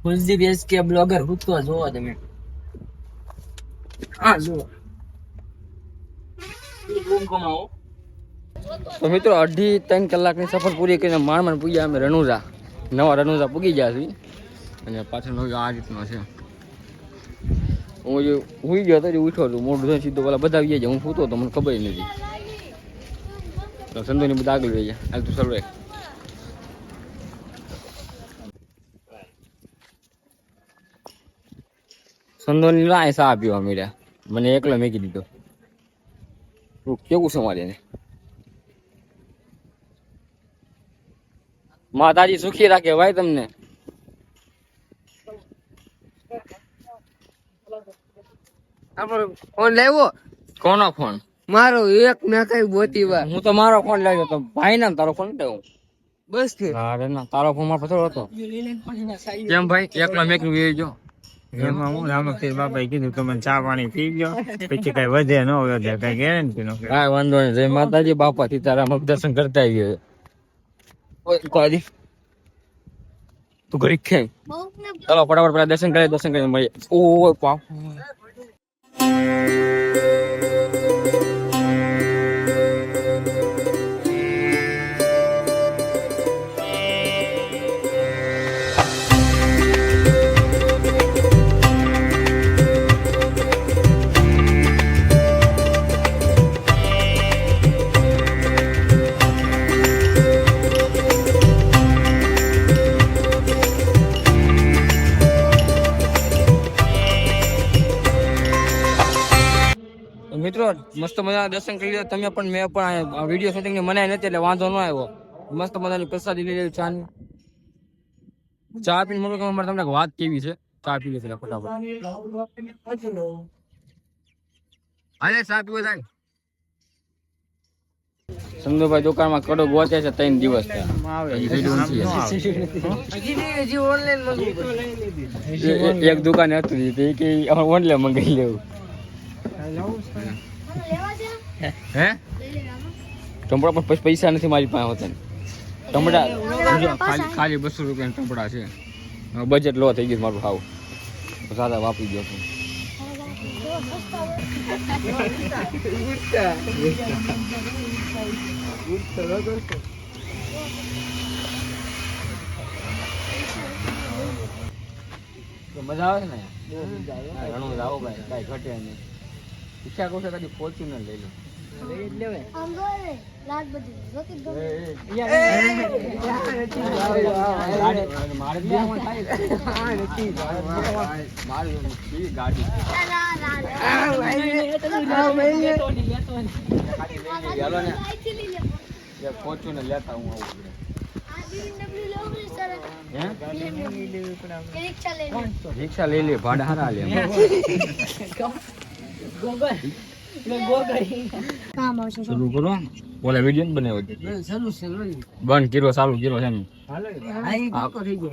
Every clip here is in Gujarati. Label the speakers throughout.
Speaker 1: કુલદીપ SK બ્લોગર હું તો જોવો તમે આ જો તો મિત્રો 2.5-3 કલાકની સફર પૂરી કરીને માંડ પૂગ્યા અમે રણુજા નવા રણુજા પૂગી ગયા છીએ અને પાછળ આ રીતનો છે હું જે હુઈ ગયો તો ઉઠ્યો હતો મોઢું ધોઈને સીધો પેલા બધા આવી જાય હું સૂતો તો મને ખબર નથી તો સંધોની બધા આગળ રહી ગયા હાલ તું સલવે સંધોની લાય સા પીવા મળ્યા મને એકલો મેકી દીધો કેવું છે મારે એને માતાજી સુખી રાખે ભાઈ તમને
Speaker 2: ફોન લાવ્યો
Speaker 1: કોનો ફોન
Speaker 2: મારો એક ના કઈ બોતી વાર
Speaker 1: હું તો મારો ફોન લાવ્યો તો ભાઈ ના તારો ફોન લાવ્યો
Speaker 2: બસ કે
Speaker 1: અરે ના તારો ફોન માં પથરો હતો કેમ ભાઈ એકલો મેકી ગયો
Speaker 3: એમાં હું રામક્ષેર બાપાએ કીધું તમે ચા પાણી પી ગયો પછી કઈ વધે ન વધે કઈ ગેરંટી નો
Speaker 1: કાંઈ વાંધો નહીં જય માતાજી બાપા સીતારામ દર્શન કરતા આવીએ કોઈ તું ઘડી ખેમ ચાલો ફટાફટ પેલા દર્શન કરી મળીએ ઓ પાપ મિત્રો મસ્ત મજાના દર્શન કરી લીધા તમે પણ મેં પણ વિડીયો શૂટિંગ ની મનાય નથી એટલે વાંધો ન આવ્યો મસ્ત મજાની પ્રસાદી લઈ લીધી ચા પીને મને તમને વાત કેવી છે ચા પી લીધી ફટાફટ અરે ચા પીવો થાય સંધુભાઈ દુકાનમાં કડો ગોતે છે 3 દિવસ એક દુકાન હતી ઓનલાઈન મંગાવી લેવું હે ટમડા પણ પૈસા નથી મારી પાસે હોતા ટમડા ખાલી 200 રૂપિયા ટમડા છે બજેટ લો થઈ ગયું મારું ખાવું સાદા વાપરી ગયો મજા આવે છે ને ઘણું જાવ ભાઈ કઈ ઘટે નહીં ઈચ્છા કરશે કદી ફોર્ચ્યુનર લઈ લો ફોર્ચ્યુનર લેતા હું રિક્ષા લઈ લે ભાડા હારા લે શરૂ કરો ઓલા વિડીયો બનાવ્યો બંધ કર્યો ચાલુ કર્યો છે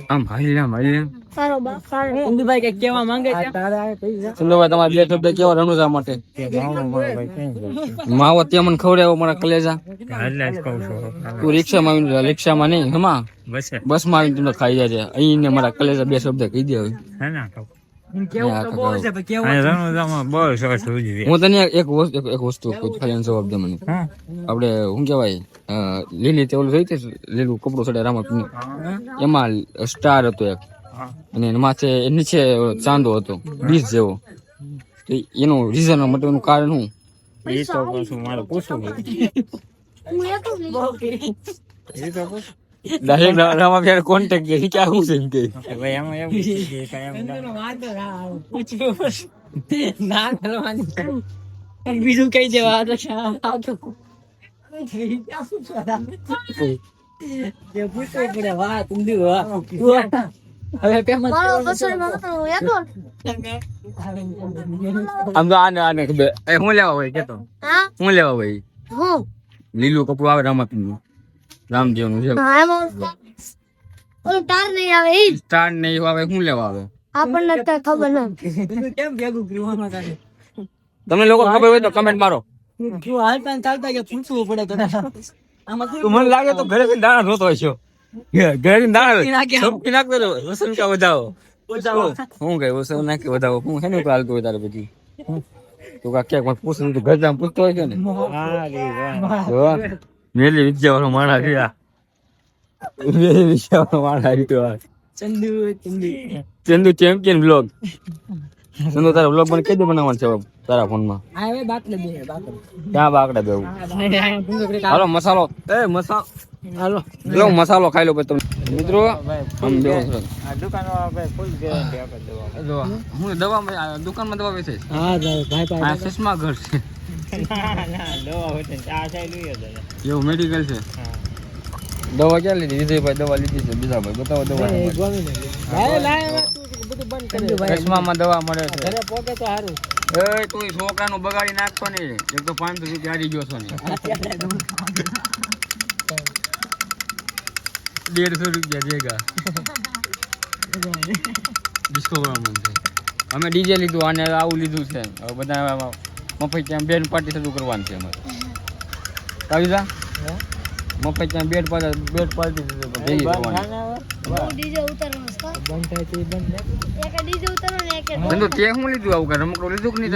Speaker 1: આમ ભાઈ સંધુભાઈ કઈ કેવા માંગે છે સંધુભાઈ તમારે બે શબ્દ કેવા રણુજા માટે માવો ત્યાં મને ખવડાવ્યો મારા કલેજા તું રિક્ષામાં નહીં હમા બસમાં આવીને તમને ખાઈ જાય છે અહીં ને મારા કલેજા બે શબ્દ કહી દે હું તને એક વસ્તુ ખાલી જવાબ દે મને આપડે શું કેવાય લીલી તે ઓલું જોઈ લીલું કપડું ચડે રામા એમાં સ્ટાર હતો એક અને માથે નીચે ચાંદો હતો બીજ જેવો એનું રીઝન માટે એનું કારણ શું
Speaker 3: એ તો પાછું મારે પૂછવું
Speaker 1: ડાયરેક્ટ રામા ફેર કોન્ટેક્ટ કે ક્યાં શું છે કે
Speaker 3: ભાઈ આમાં એવું છે કે
Speaker 1: ના કરવાની બીજું કઈ જવા આમ તો આને ખબર હું લેવા હોય કેતો હું લેવા ભાઈ લીલું કપડું આવે રામાપીનું રામદેવ નું છે સ્ટાર નહીં આવે શું લેવા આવે
Speaker 4: આપણને ખબર
Speaker 1: કેમ ભેગું તમને લોકો ખબર હોય તો કમેન્ટ મારો મને લાગે તો ઘરે દાણા રોતો હોય છે ઘરે દાણા નાખતો વસન કા વધાવો હું કઈ ઓછો નાખી વધાવો હું છે ને હાલતું હોય તારે પછી તો ક્યાંક પૂછું તો ગજામ પૂછતો હોય છે ને મેલી વિદ્યા વાળો માણસ છે મેલી વિદ્યા વાળો માણસ આવ્યો ચંદુ ચેમ્પિયન બ્લોગ ચંદુ તારા બ્લોગ મને કઈ દે બનાવવાનું છે તારા ફોનમાં ક્યાં બાકડા બેવું હાલો મસાલો હાલો લો મસાલો ખાઈ લો પછી તમે મિત્રો આમ બેવો હું દવા દુકાનમાં દવા વેચે હા ચશ્મા ઘર છે એવું મેડિકલ છે દવા ક્યાં લીધી વિજયભાઈ દવા લીધી છે બીજા ભાઈ બતાવો દવા ચશ્મામાં દવા મળે છે એ તું છોકરાનું બગાડી નાખતો ને એક તો 500 રૂપિયા હારી ગયો છો ને 150 રૂપિયા ભેગા ડિસ્કો કરવા મન છે અમે ડીજે લીધું આને આવું લીધું છે હવે બધા મફત ત્યાં બેન પાર્ટી શરૂ કરવાની છે અમારે કાવીજા મફત ત્યાં બેડ પાર્ટી ભેગી કરવાની
Speaker 4: ડીજે ઉતારવાનું છે બંધ થાય તો બંધ એક ડીજે ઉતારવાનું એક
Speaker 1: બંધુ તે હું લીધું આવું કે રમકડું લીધું કે નહીં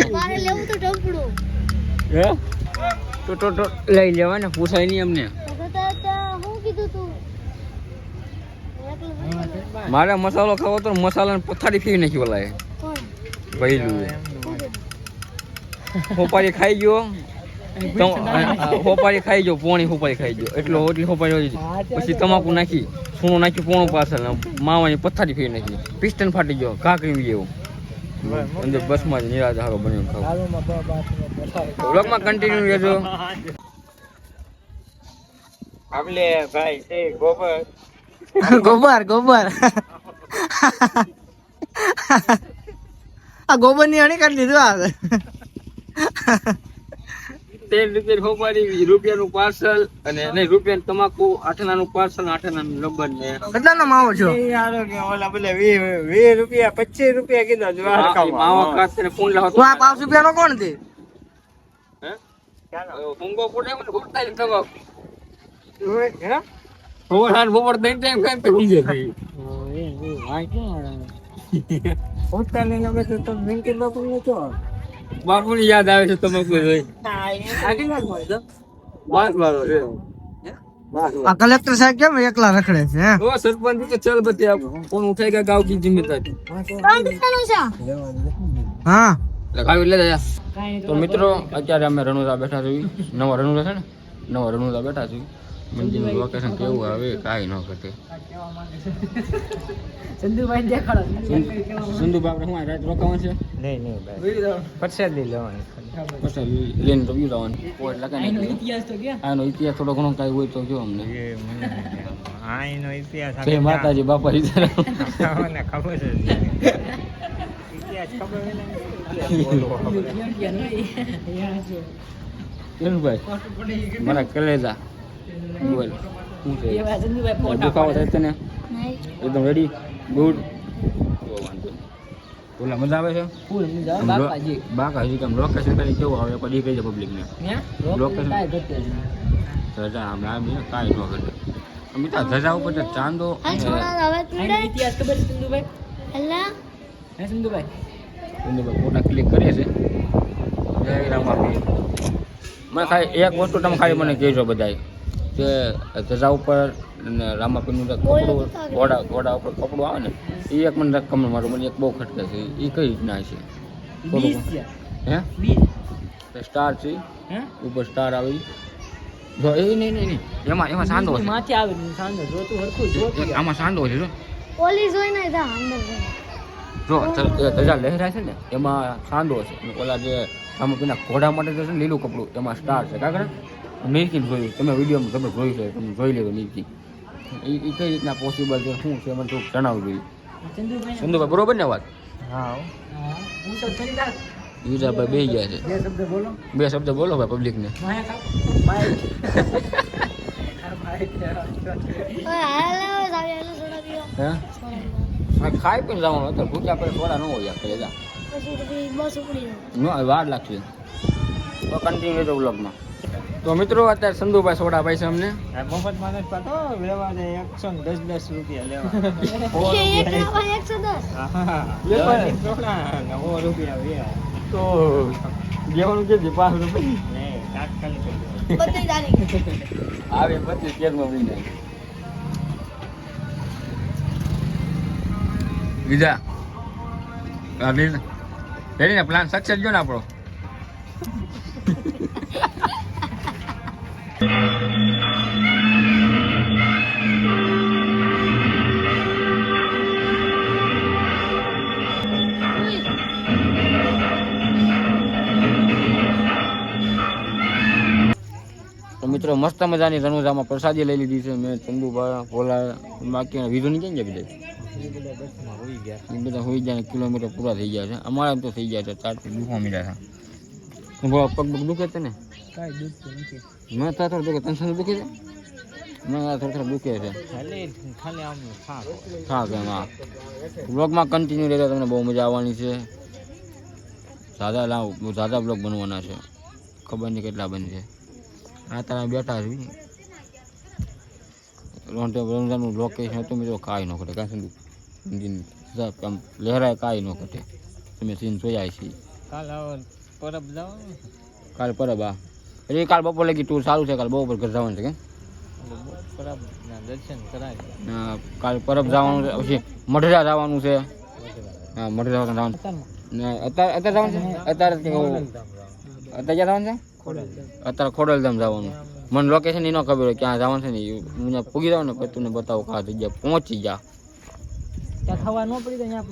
Speaker 4: મારે લેવું તો ઢોકળું
Speaker 1: હે તો લઈ લેવા ને પૂછાય નહીં અમને
Speaker 4: હું કીધું તું
Speaker 1: મારે મસાલો ખાવો તો મસાલાને પથારી ફેરી નાખી બોલાય પહેલું હોપારી ખાઈ ગયો હોપારી ખાઈ ગયો પોણી હોપારી ખાઈ ગયો એટલી હોપારી પછી તમાકુ નાખી સોનું નાખ્યું પોણું પાછળ માવાની પથારી ફેરી નાખી પિસ્ટન ફાટી ગયો કાકરી જેવું અંદર બસમાં જ નિરાજ હારો બન્યો ખાવ વ્લોગમાં કન્ટિન્યુ રહેજો
Speaker 3: આપણે ભાઈ છે ગોબર
Speaker 2: આ ગોબર ની અણી કાઢી લીધું આ
Speaker 1: 13 રૂપિયા હોપારી રૂપિયાનું પાર્સલ અને નહીં રૂપિયા તમાકુ 8 આનાનું પાર્સલ 8 આનાનું લબ્બર ને
Speaker 2: કેટલાનો માવો છો
Speaker 3: ઓલા પેલા 20 રૂપિયા 25 રૂપિયા કીધા જવાર
Speaker 1: માવા કાસ ને ફોન લાવો
Speaker 2: તો આ 5 રૂપિયાનો કોણ દે
Speaker 1: હે ફોંગો પોટે મને ગોળતા જ તમાકુ હે ઓવર બોવર દઈ ટાઈમ કાઈ તો ઊંઘે થઈ
Speaker 3: હોતા ને લગે તો બેંકે બાપુ ને તો
Speaker 1: બાપુની યાદ આવે છે તમાકુ જોઈ બસ મારો છે
Speaker 2: આ કલેક્ટર સાહેબ કેમ એકલા રખડે છે હે
Speaker 1: ઓ સરપંચ કે ચલ બતી આપ કોણ ઉઠાएगा गांव की जिम्मेदारी
Speaker 2: હા
Speaker 1: લગાવી લે જા તો મિત્રો અત્યારે અમે રણુજા બેઠા છીએ નવા રણુજા છે ને નવા રણુજા બેઠા છીએ મંદિરનું લોકેશન કેવું આવે કાઈ ન ઘટે
Speaker 2: ચંદુભાઈ દેખાડો
Speaker 1: સંધુભાઈ આપણે રાત રોકાવાનું છે
Speaker 3: નહીં ભાઈ પરસાદી લેવાની
Speaker 1: પછી લઈને તો લાવવાનું કોઈ લગાય
Speaker 2: આનો ઇતિહાસ તો કે
Speaker 1: આનો ઇતિહાસ થોડો ઘણો કાઈ હોય તો જો અમને
Speaker 3: આ એનો ઇતિહાસ
Speaker 1: જય માતાજી બાપા રીતરા
Speaker 3: મને ખબર છે ઇતિહાસ ખબર
Speaker 1: ને મારા કલેજા બોલ શું છે દુખાવો થાય તને એકદમ રેડી ગુડ બોલા મજા આવે છે
Speaker 2: ફૂલ મજા બાપાજી
Speaker 1: બાકાજી કેમ લોકેશન કરી કેવું આવે પડી ગઈ છે પબ્લિક ને લોકેશન
Speaker 2: કાઈ ઘટે
Speaker 1: ધજા હમણાં બી કાંઈ ન ઘટે અમિતા ધજા ઉપર તો ચાંદો
Speaker 4: આ છોડા હવે પીડે
Speaker 2: ઇતિહાસ ખબર છે ચંદુભાઈ
Speaker 4: હલ્લા
Speaker 2: હે ચંદુભાઈ
Speaker 1: ફોટા ક્લિક કરીએ છે જય રામાપી મને ખાલી એક વસ્તુ તમે ખાલી મને કહેજો બધાય કે ધજા ઉપર રામાપીનું જે કપડું ઘોડા ઉપર કપડું આવે ને એ એક મને રકમ મારું મને એક બહુ ખટકે છે એ કઈ રીતના છે હે સ્ટાર છે ઉપર સ્ટાર આવી જો એ નહીં એમાં સાંધો છે
Speaker 2: માથે આવે સાંજો જોતું હરખું જોતું
Speaker 1: આમાં સાંધો છે જો
Speaker 4: પોલીસ હોય ને જા અંદર જાય
Speaker 1: જો ધજા લહેરાય છે ને એમાં સાંધો છે અને ઓલા જે રામાપીના ઘોડા માટે જે છે ને લીલું કપડું એમાં સ્ટાર છે કાંકરે નિર્કી જોયું તમે વિડીયોમાં તમે જોયું છે તમે જોઈ લેજો નિર્કી એ કઈ રીતના પોસિબલ છે શું છે મને થોડુંક જણાવવું જોઈએ સંધુભાઈ બરોબર ને વાત
Speaker 3: હા
Speaker 1: યુઝાભાઈ બે ગયા છે બે શબ્દ બોલો ભાઈ પબ્લિકને હે ખાઈ પણ જવાનું અત્યારે ભૂખ્યા આપણે થોડા ન હોય આપણે જા
Speaker 4: બસ ઉપડી
Speaker 1: નો વાર લાગશે તો કન્ટિન્યુ રહેજો વ્લોગમાં તો મિત્રો અત્યારે સંધુભાઈ સોડા પાય છે અમને.
Speaker 3: આ મફતમાં નથી પાતો, લેવા દે 110 રૂપિયા લેવા.
Speaker 4: એક 110.
Speaker 3: હા,
Speaker 1: લેવા.
Speaker 3: સોડા 9 રૂપિયા વ્યા.
Speaker 1: તો જેવાનું કે 5 રૂપિયા
Speaker 3: ને તાત્કાલિક જ.
Speaker 4: બધી તારીખ.
Speaker 1: આવે 25 માં મળી જાય. બીજા રેડી ને પ્લાન સક્સેસ જો ને આપણો. તો મિત્રો મસ્ત મજાની રણુજામાં પ્રસાદી લઈ લીધી છે મેં, ચંદુભાઈ ભોલા બાકી વિધુ ની ક્યાં ગયા બધા? એ બધા હોઈ જાય, કિલોમીટર પૂરા થઈ ગયા છે. અમારે તો થઈ ગયા છે 4 થી દુખવા મળ્યા છે. પગ પગ દુખે છે ને?
Speaker 2: કાઈ દુખતું નથી.
Speaker 1: મેં થોડા દુખે, તને દુખે છે? મેં થોડા દુખે છે.
Speaker 3: ખાલી આમ
Speaker 1: હા કે હા. બ્લોગમાં કન્ટિન્યુ રહેતા તમને બહુ મજા આવવાની છે. ઝાઝા બ્લોગ બનવાના છે, ખબર નહીં કેટલા બનશે. આ તારા બેઠા છે રણુજાનું લોકેશન હતું મિત્રો, કાંઈ ન ઘટે. કાંઈ સંદુ આમ લહેરાય કાંઈ ન ઘટે. તમે સીન જોયા છીએ.
Speaker 3: કાલ પરબ જવાનું,
Speaker 1: કાલ પરબ હા, એટલે કાલ બપોર લગી ટૂર સારું છે. કાલ બપોર ઘર જવાનું છે કે
Speaker 3: પરબ ના દર્શન કરાય.
Speaker 1: કાલ પરબ જવાનું છે, પછી મઢડા જવાનું છે. હા મઢડા જવાનું ને અત્યારે જવાનું છે. અત્યારે જવાનું છે. અત્યારે ખોડલધામ જવાનું. મને લોકેશન એ ન ખબર હોય ક્યાં જવાનું છે ને. હું પૂગી જાઉં ને પછી તમને બતાવું કા જગ્યા પહોંચી જા.
Speaker 2: ત્યાં થવા ન પડી તો અહીંયા